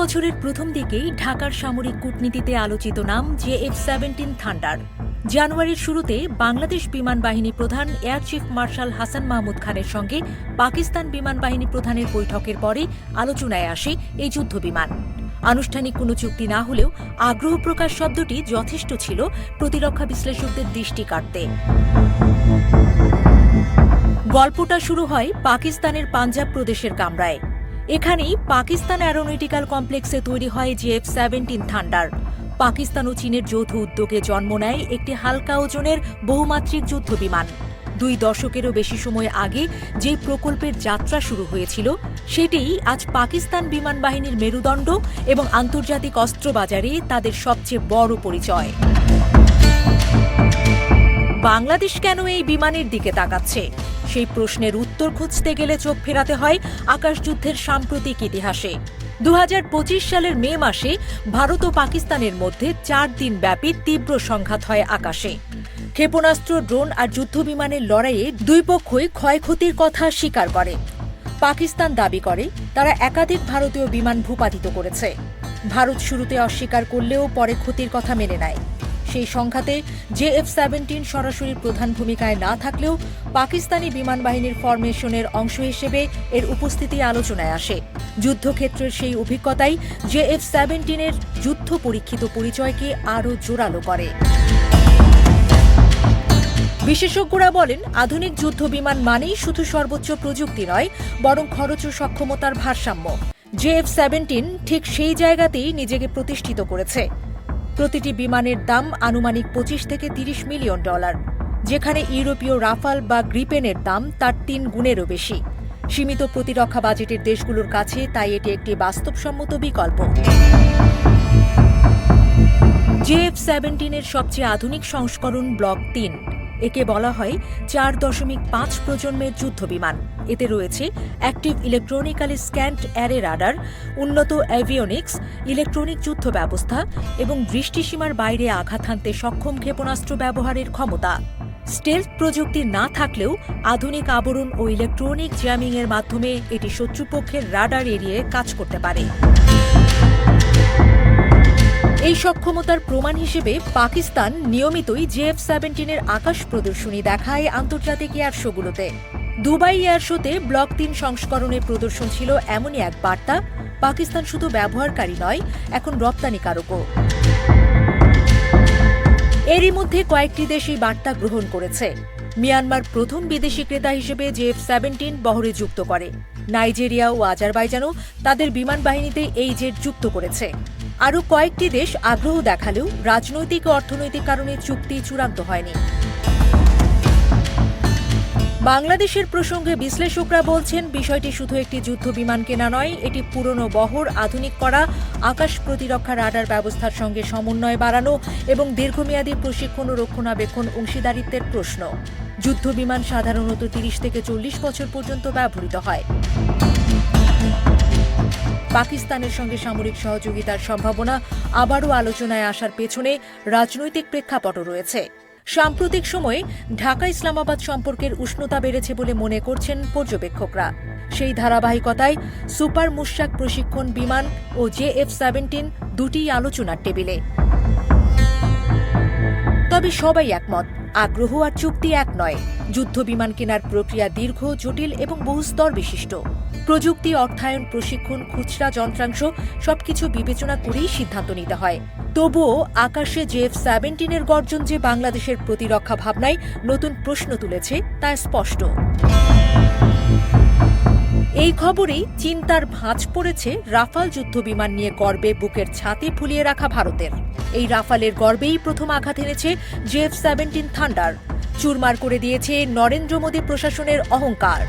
বছরের প্রথম দিকেই ঢাকার সামরিক কূটনীতিতে আলোচিত নাম JF-17 থান্ডার। জানুয়ারির শুরুতে বাংলাদেশ বিমান বাহিনী প্রধান air chief marshal Hasan Mahmud খানের সঙ্গে পাকিস্তান বিমান বাহিনী প্রধানের বৈঠকের পরে আলোচনায় আসে এই যুদ্ধবিমান। আনুষ্ঠানিক কোনো চুক্তি না হলেও আগ্রহ প্রকাশ শব্দটি যথেষ্ট ছিল প্রতিরক্ষা বিশ্লেষকদের দৃষ্টি কাড়তে। গল্পটা শুরু হয় পাকিস্তানের পাঞ্জাব প্রদেশের কামরায়। এখানেই পাকিস্তান অ্যারোনটিক্যাল কমপ্লেক্সে তৈরি হয় JF-17 থান্ডার। পাকিস্তান ও চীনের যৌথ উদ্যোগে জন্ম নেয় একটি হালকা ওজনের বহুমাত্রিক যুদ্ধবিমান। 2 দশকেরও বেশি সময় আগে যে প্রকল্পের যাত্রা শুরু হয়েছিল সেটিই আজ পাকিস্তান বিমান বাহিনীর মেরুদণ্ড এবং আন্তর্জাতিক অস্ত্রবাজারে তাদের সবচেয়ে বড় পরিচয়। বাংলাদেশ কেন এই বিমানের দিকে তাকাচ্ছে? সেই প্রশ্নের উত্তর খুঁজতে গেলে চোখ ফেরাতে হয় আকাশযুদ্ধের সাম্প্রতিক ইতিহাসে। 2025 সালের মে মাসে ভারত ও পাকিস্তানের মধ্যে 4 দিন ব্যাপী তীব্র সংঘাত হয় আকাশে। ক্ষেপণাস্ত্র, ড্রোন আর যুদ্ধবিমানের লড়াইয়ে দুই পক্ষই ক্ষয়ক্ষতির কথা স্বীকার করে। পাকিস্তান দাবি করে তারা একাধিক ভারতীয় বিমান ভূপাতিত করেছে। ভারত শুরুতে অস্বীকার করলেও পরে ক্ষতির কথা মেনে নেয়। সেই সংঘাতে JF-17 সরাসরি প্রধান ভূমিকায় না থাকলেও পাকিস্তানি বিমান বাহিনীর ফরমেশনের অংশ হিসেবে এর উপস্থিতি আলোচনায় আসে। যুদ্ধক্ষেত্রের সেই অভিজ্ঞতাই JF-17-এর যুদ্ধ পরীক্ষিত পরিচয়কে আরও জোরালো করে। বিশেষজ্ঞরা বলেন, আধুনিক যুদ্ধবিমান মানেই শুধু সর্বোচ্চ প্রযুক্তি নয়, বরং খরচ ও সক্ষমতার ভারসাম্য। JF-17 ঠিক সেই জায়গাতেই নিজেকে প্রতিষ্ঠিত করেছে। প্রতিটি বিমানের দাম আনুমানিক $25 থেকে $30 মিলিয়ন, যেখানে ইউরোপীয় রাফাল বা গ্রিপেনের দাম তার 3 গুণেরও বেশি। সীমিত প্রতিরক্ষা বাজেটের দেশগুলোর কাছে তাই এটি একটি বাস্তবসম্মত বিকল্প। JF-17-এর সবচেয়ে আধুনিক সংস্করণ ব্লক 3। একে বলা হয় 4.5 প্রজন্মের যুদ্ধবিমান। এতে রয়েছে active electronically scanned array radar, উন্নত অ্যাভিওনিক্স, ইলেকট্রনিক যুদ্ধ ব্যবস্থা এবং দৃষ্টিসীমার বাইরে আঘাত হানতে সক্ষম ক্ষেপণাস্ত্র ব্যবহারের ক্ষমতা। স্টেলথ প্রযুক্তি না থাকলেও আধুনিক আবরণ ও ইলেকট্রনিক জ্যামিংয়ের মাধ্যমে এটি শত্রুপক্ষের রাডার এড়িয়ে কাজ করতে পারে। এই সক্ষমতার প্রমাণ হিসেবে পাকিস্তান নিয়মিতই JF-17-এর আকাশ প্রদর্শনী দেখায় আন্তর্জাতিক এয়ার শোগুলোতে। দুবাই এয়ার শোতে ব্লক 3 সংস্করণের প্রদর্শন ছিল এমনই এক বার্তা, পাকিস্তান শুধু ব্যবহারকারী নয়, এখন রপ্তানিকারকও। এরই মধ্যে কয়েকটি দেশ এই বার্তা গ্রহণ করেছে। মিয়ানমার প্রথম বিদেশি ক্রেতা হিসেবে JF-17 বহরে যুক্ত করে। নাইজেরিয়া ও আজারবাইজানও তাদের বিমান বাহিনীতে এই জেট যুক্ত করেছে। আরও কয়েকটি দেশ আগ্রহ দেখালেও রাজনৈতিক ও অর্থনৈতিক কারণে চুক্তি চূড়ান্ত হয়নি। বাংলাদেশের প্রসঙ্গে বিশ্লেষকরা বলছেন, বিষয়টি শুধু একটি যুদ্ধবিমান কেনা নয়, এটি পুরনো বহর আধুনিক করা, আকাশ প্রতিরক্ষা রাডার ব্যবস্থার সঙ্গে সমন্বয় বাড়ানো এবং দীর্ঘমেয়াদী প্রশিক্ষণ ও রক্ষণাবেক্ষণ অংশীদারিত্বের প্রশ্ন। যুদ্ধবিমান সাধারণত 30 থেকে 40 বছর পর্যন্ত ব্যবহৃত হয়। পাকিস্তানের সঙ্গে সামরিক সহযোগিতার সম্ভাবনা আবারও আলোচনায় আসার পেছনে রাজনৈতিক প্রেক্ষাপটও রয়েছে। সাম্প্রতিক সময়ে ঢাকা ইসলামাবাদ সম্পর্কের উষ্ণতা বেড়েছে বলে মনে করছেন পর্যবেক্ষকরা। সেই ধারাবাহিকতায় সুপার মুশাক প্রশিক্ষণ বিমান ও JF-17 দুটিই আলোচনার টেবিলে। তবে সবাই একমত, আগ্রহ আর চুক্তি এক নয়। যুদ্ধবিমান কেনার প্রক্রিয়া দীর্ঘ, জটিল এবং বহুস্তর বিশিষ্ট। প্রযুক্তি, অর্থায়ন, প্রশিক্ষণ, খুচরা যন্ত্রাংশ সবকিছু বিবেচনা করেই সিদ্ধান্ত নিতে হয়। তবুও আকাশে JF-17-এর গর্জন যে বাংলাদেশের প্রতিরক্ষা ভাবনায় নতুন প্রশ্ন তুলেছে তা স্পষ্ট। এই খবরেই চিন্তার ভাঁজ পড়েছে রাফাল যুদ্ধবিমান নিয়ে গর্বে বুকের ছাতি ফুলিয়ে রাখা ভারতের। এই রাফালের গর্বেই প্রথম আঘাত এনেছে JF-17 থান্ডার। চুরমার করে দিয়েছে নরেন্দ্র মোদী প্রশাসনের অহংকার।